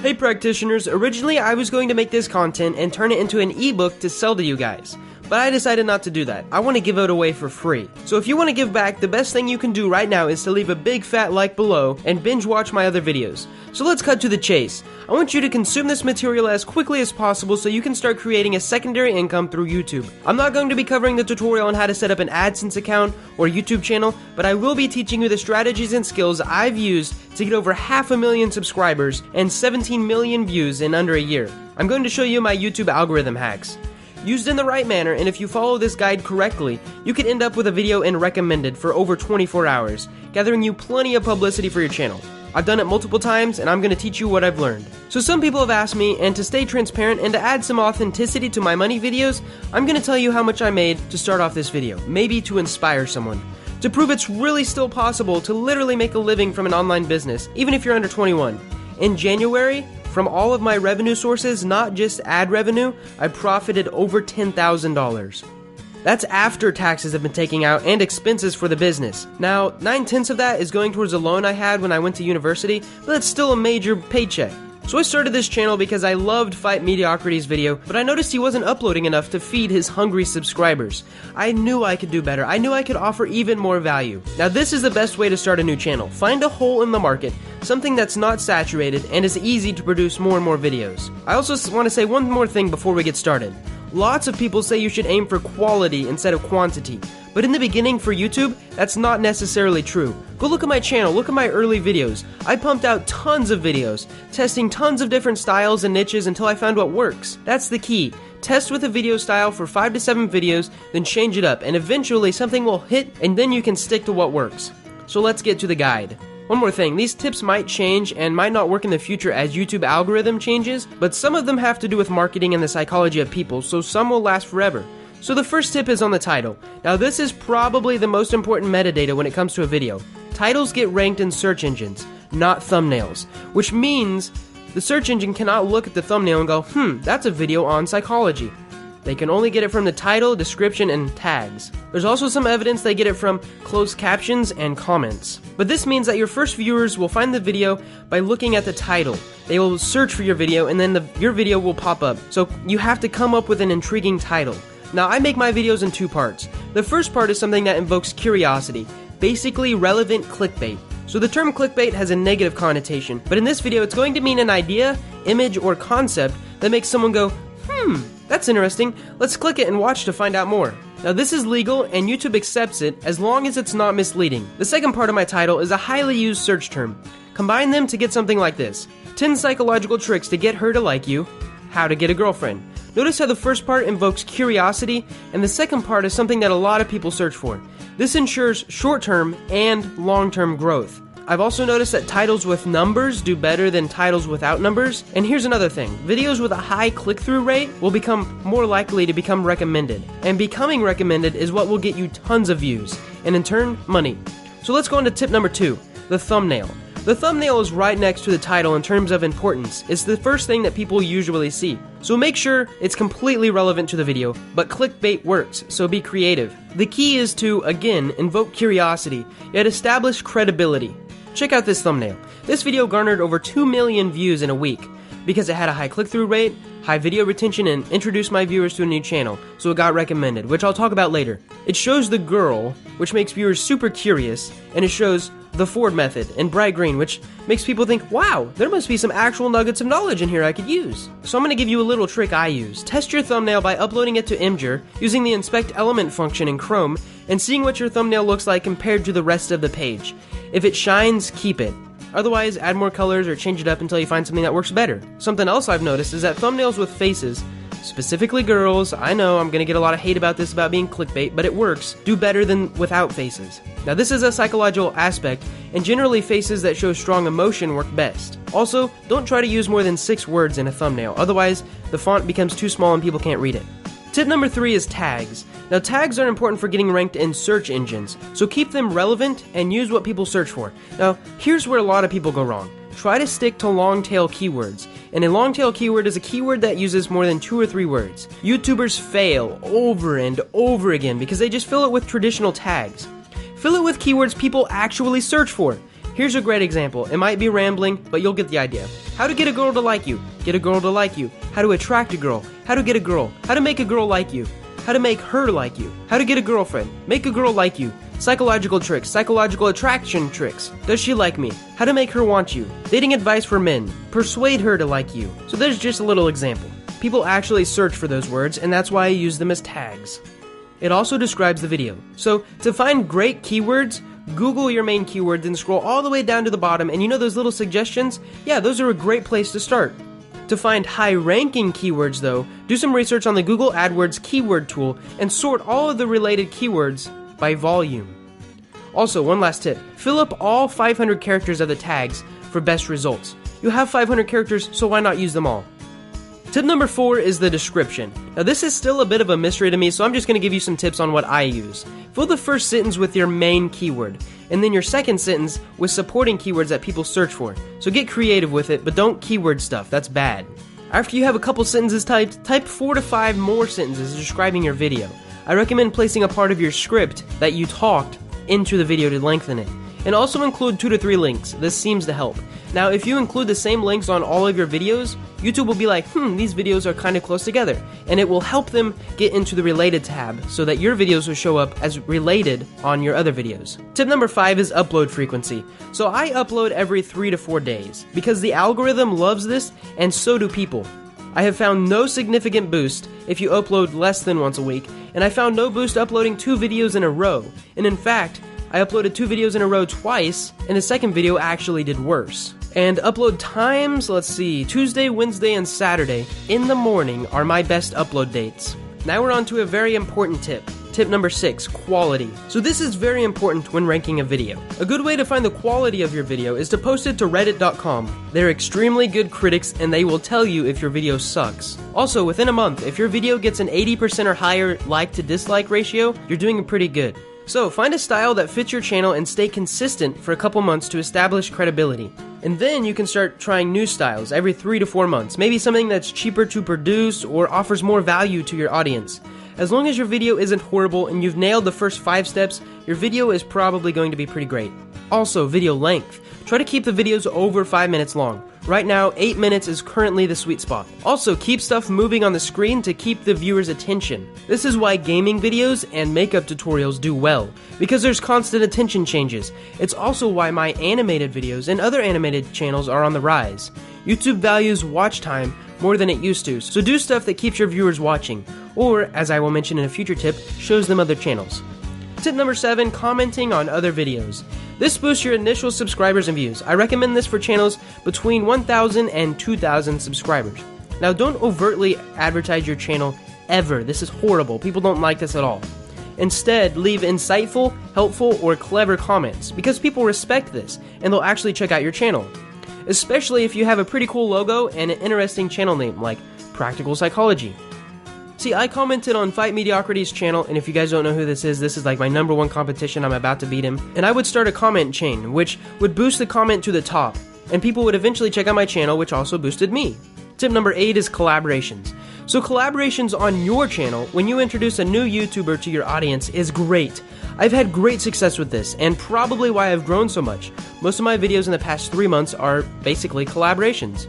Hey practitioners, originally I was going to make this content and turn it into an ebook to sell to you guys, but I decided not to do that. I want to give it away for free. So if you want to give back, the best thing you can do right now is to leave a big fat like below and binge watch my other videos. So let's cut to the chase. I want you to consume this material as quickly as possible so you can start creating a secondary income through YouTube. I'm not going to be covering the tutorial on how to set up an AdSense account or YouTube channel, but I will be teaching you the strategies and skills I've used to get over 500,000 subscribers and 17 million views in under a year. I'm going to show you my YouTube algorithm hacks. Used in the right manner, and if you follow this guide correctly, you could end up with a video in recommended for over 24 hours, gathering you plenty of publicity for your channel. I've done it multiple times, and I'm going to teach you what I've learned. So some people have asked me, and to stay transparent and to add some authenticity to my money videos, I'm going to tell you how much I made to start off this video, maybe to inspire someone. To prove it's really still possible to literally make a living from an online business, even if you're under 21. In January, from all of my revenue sources, not just ad revenue, I profited over $10,000. That's after taxes have been taken out and expenses for the business. Now, 9/10 of that is going towards a loan I had when I went to university, but that's still a major paycheck. So I started this channel because I loved Fight Mediocrity's video, but I noticed he wasn't uploading enough to feed his hungry subscribers. I knew I could do better. I knew I could offer even more value. Now this is the best way to start a new channel. Find a hole in the market, something that's not saturated and is easy to produce more and more videos. I also want to say one more thing before we get started. Lots of people say you should aim for quality instead of quantity. But in the beginning for YouTube, that's not necessarily true. Go look at my channel, look at my early videos. I pumped out tons of videos, testing tons of different styles and niches until I found what works. That's the key. Test with a video style for 5 to 7 videos, then change it up, and eventually something will hit, and then you can stick to what works. So let's get to the guide. One more thing, these tips might change and might not work in the future as YouTube algorithm changes, but some of them have to do with marketing and the psychology of people, so some will last forever. So the first tip is on the title. Now this is probably the most important metadata when it comes to a video. Titles get ranked in search engines, not thumbnails, which means the search engine cannot look at the thumbnail and go, that's a video on psychology. They can only get it from the title, description, and tags. There's also some evidence they get it from closed captions and comments. But this means that your first viewers will find the video by looking at the title. They will search for your video and then your video will pop up. So you have to come up with an intriguing title. Now I make my videos in 2 parts. The first part is something that invokes curiosity, basically relevant clickbait. So the term clickbait has a negative connotation, but in this video it's going to mean an idea, image, or concept that makes someone go, that's interesting, let's click it and watch to find out more. Now this is legal and YouTube accepts it as long as it's not misleading. The second part of my title is a highly used search term. Combine them to get something like this: 10 psychological tricks to get her to like you, how to get a girlfriend. Notice how the first part invokes curiosity and the second part is something that a lot of people search for. This ensures short-term and long-term growth. I've also noticed that titles with numbers do better than titles without numbers. And here's another thing. Videos with a high click-through rate will become more likely to become recommended. And becoming recommended is what will get you tons of views, and in turn, money. So let's go on to tip number 2, the thumbnail. The thumbnail is right next to the title in terms of importance. It's the first thing that people usually see. So make sure it's completely relevant to the video, but clickbait works, so be creative. The key is to, again, invoke curiosity, yet establish credibility. Check out this thumbnail. This video garnered over 2 million views in a week because it had a high click-through rate, high video retention, and introduced my viewers to a new channel, so it got recommended, which I'll talk about later. It shows the girl, which makes viewers super curious, and it shows the Ford method in bright green, which makes people think, wow, there must be some actual nuggets of knowledge in here I could use. So I'm going to give you a little trick I use. Test your thumbnail by uploading it to Imgur, using the inspect element function in Chrome, and seeing what your thumbnail looks like compared to the rest of the page. If it shines, keep it. Otherwise, add more colors or change it up until you find something that works better. Something else I've noticed is that thumbnails with faces, specifically girls, I know I'm gonna get a lot of hate about this about being clickbait, but it works, do better than without faces. Now this is a psychological aspect, and generally faces that show strong emotion work best. Also, don't try to use more than 6 words in a thumbnail, otherwise the font becomes too small and people can't read it. Tip number 3 is tags. Now tags are important for getting ranked in search engines, so keep them relevant and use what people search for. Now here's where a lot of people go wrong. Try to stick to long tail keywords, and a long tail keyword is a keyword that uses more than 2 or 3 words. YouTubers fail over and over again because they just fill it with traditional tags. Fill it with keywords people actually search for. Here's a great example. It might be rambling, but you'll get the idea. How to get a girl to like you. Get a girl to like you. How to attract a girl. How to get a girl. How to make a girl like you. How to make her like you. How to get a girlfriend. Make a girl like you. Psychological tricks. Psychological attraction tricks. Does she like me? How to make her want you. Dating advice for men. Persuade her to like you. So there's just a little example. People actually search for those words, and that's why I use them as tags. It also describes the video. So to find great keywords, Google your main keyword, then scroll all the way down to the bottom, and you know those little suggestions? Yeah, those are a great place to start. To find high-ranking keywords though, do some research on the Google AdWords keyword tool and sort all of the related keywords by volume. Also, one last tip, fill up all 500 characters of the tags for best results. You have 500 characters, so why not use them all? Tip number 4 is the description. Now this is still a bit of a mystery to me, so I'm just going to give you some tips on what I use. Fill the first sentence with your main keyword, and then your second sentence with supporting keywords that people search for. So get creative with it, but don't keyword stuff, that's bad. After you have a couple sentences typed, type 4 to 5 more sentences describing your video. I recommend placing a part of your script that you talked into the video to lengthen it. And also include 2 to 3 links. This seems to help. Now, if you include the same links on all of your videos, YouTube will be like, these videos are kind of close together. And it will help them get into the related tab so that your videos will show up as related on your other videos. Tip number 5 is upload frequency. So I upload every 3 to 4 days because the algorithm loves this and so do people. I have found no significant boost if you upload less than once a week, and I found no boost uploading 2 videos in a row. And in fact, I uploaded 2 videos in a row twice, and the second video actually did worse. And upload times, let's see, Tuesday, Wednesday, and Saturday in the morning are my best upload dates. Now we're on to a very important tip. Tip number 6, quality. So this is very important when ranking a video. A good way to find the quality of your video is to post it to reddit.com. They're extremely good critics and they will tell you if your video sucks. Also, within a month, if your video gets an 80% or higher like to dislike ratio, you're doing pretty good. So find a style that fits your channel and stay consistent for a couple months to establish credibility. And then you can start trying new styles every 3 to 4 months. Maybe something that's cheaper to produce or offers more value to your audience. As long as your video isn't horrible and you've nailed the first 5 steps, your video is probably going to be pretty great. Also, video length. Try to keep the videos over 5 minutes long. Right now, 8 minutes is currently the sweet spot. Also, keep stuff moving on the screen to keep the viewer's attention. This is why gaming videos and makeup tutorials do well, because there's constant attention changes. It's also why my animated videos and other animated channels are on the rise. YouTube values watch time more than it used to, so do stuff that keeps your viewers watching, or, as I will mention in a future tip, shows them other channels. Tip number 7, commenting on other videos. This boosts your initial subscribers and views. I recommend this for channels between 1,000 and 2,000 subscribers. Now don't overtly advertise your channel ever. This is horrible. People don't like this at all. Instead, leave insightful, helpful, or clever comments because people respect this and they'll actually check out your channel. Especially if you have a pretty cool logo and an interesting channel name like Practical Psychology. See, I commented on Fight Mediocrity's channel, and if you guys don't know who this is like my #1 competition. I'm about to beat him. And I would start a comment chain, which would boost the comment to the top, and people would eventually check out my channel, which also boosted me. Tip number 8 is collaborations. So collaborations on your channel, when you introduce a new YouTuber to your audience, is great. I've had great success with this, and probably why I've grown so much. Most of my videos in the past 3 months are basically collaborations.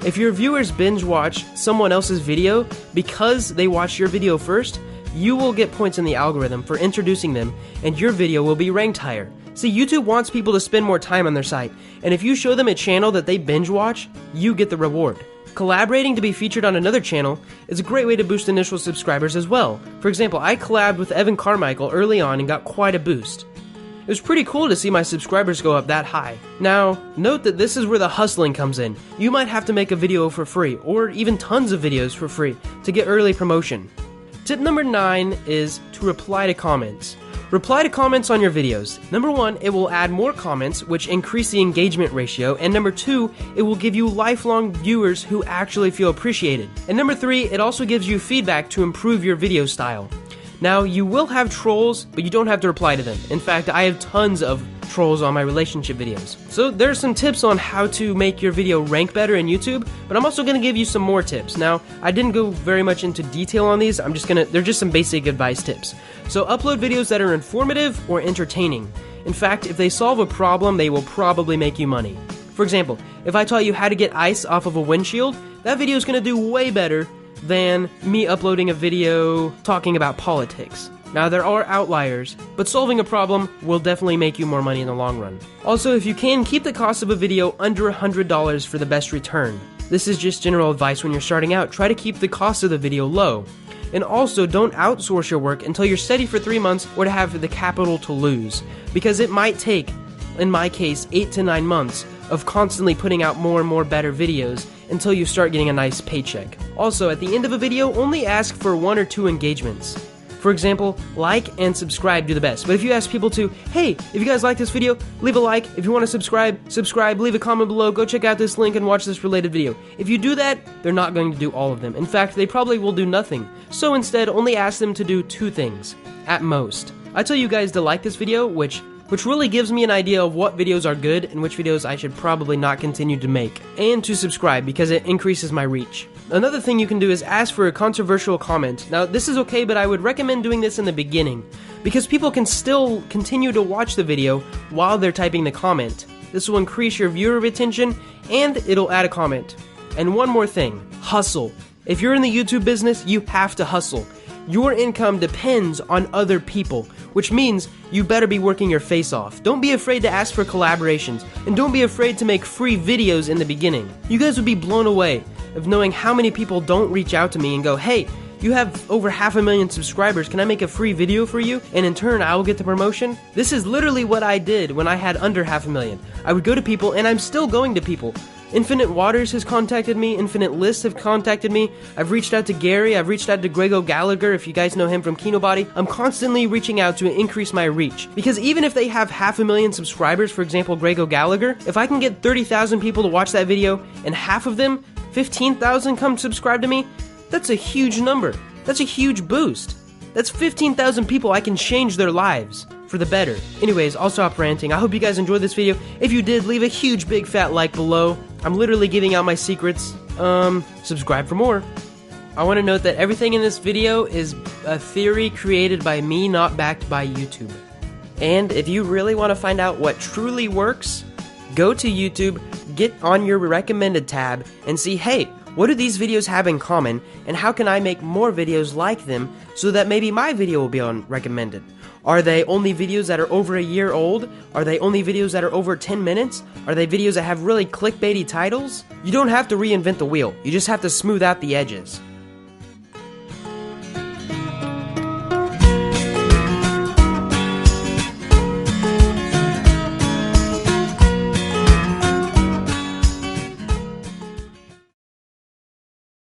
If your viewers binge watch someone else's video because they watched your video first, you will get points in the algorithm for introducing them, and your video will be ranked higher. See, YouTube wants people to spend more time on their site, and if you show them a channel that they binge watch, you get the reward. Collaborating to be featured on another channel is a great way to boost initial subscribers as well. For example, I collabed with Evan Carmichael early on and got quite a boost. It was pretty cool to see my subscribers go up that high. Now, note that this is where the hustling comes in. You might have to make a video for free, or even tons of videos for free, to get early promotion. Tip number 9 is to reply to comments. Reply to comments on your videos. Number 1, it will add more comments, which increase the engagement ratio, and number 2, it will give you lifelong viewers who actually feel appreciated. And number 3, it also gives you feedback to improve your video style. Now, you will have trolls, but you don't have to reply to them. In fact, I have tons of trolls on my relationship videos. So there are some tips on how to make your video rank better in YouTube, but I'm also going to give you some more tips. Now, I didn't go very much into detail on these. They're just some basic advice tips. So upload videos that are informative or entertaining. In fact, if they solve a problem, they will probably make you money. For example, if I taught you how to get ice off of a windshield, that video is going to do way better than me uploading a video talking about politics. Now, there are outliers, but solving a problem will definitely make you more money in the long run. Also, if you can, keep the cost of a video under $100 for the best return. This is just general advice when you're starting out. Try to keep the cost of the video low. And also, don't outsource your work until you're steady for 3 months or to have the capital to lose. Because it might take, in my case, 8 to 9 months of constantly putting out more and more better videos until you start getting a nice paycheck. Also, at the end of a video, only ask for 1 or 2 engagements. For example, like and subscribe do the best. But if you ask people to, hey, if you guys like this video, leave a like. If you want to subscribe, leave a comment below, go check out this link and watch this related video. If you do that, they're not going to do all of them. In fact, they probably will do nothing. So instead, only ask them to do 2 things, at most. I tell you guys to like this video, which really gives me an idea of what videos are good and which videos I should probably not continue to make. And to subscribe, because it increases my reach. Another thing you can do is ask for a controversial comment. Now, this is okay, but I would recommend doing this in the beginning, because people can still continue to watch the video while they're typing the comment. This will increase your viewer retention, and it'll add a comment. And one more thing, hustle. If you're in the YouTube business, you have to hustle. Your income depends on other people, which means you better be working your face off. Don't be afraid to ask for collaborations, and don't be afraid to make free videos in the beginning. You guys would be blown away of knowing how many people don't reach out to me and go, hey, you have over 500,000 subscribers, can I make a free video for you? And in turn, I will get the promotion? This is literally what I did when I had under 500,000. I would go to people, and I'm still going to people. Infinite Waters has contacted me, Infinite Lists have contacted me, I've reached out to Gary, I've reached out to Grego Gallagher, if you guys know him from Kinobody. I'm constantly reaching out to increase my reach. Because even if they have 500,000 subscribers, for example, Grego Gallagher, if I can get 30,000 people to watch that video, and half of them, 15,000 come subscribe to me, that's a huge number. That's a huge boost. That's 15,000 people I can change their lives for the better. Anyways, I'll stop ranting. I hope you guys enjoyed this video. If you did, leave a huge big fat like below. I'm literally giving out my secrets. Subscribe for more. I want to note that everything in this video is a theory created by me, not backed by YouTube. And if you really want to find out what truly works, go to YouTube, get on your recommended tab, and see, hey, what do these videos have in common, and how can I make more videos like them so that maybe my video will be on recommended? Are they only videos that are over a year old? Are they only videos that are over 10 minutes? Are they videos that have really clickbaity titles? You don't have to reinvent the wheel, you just have to smooth out the edges.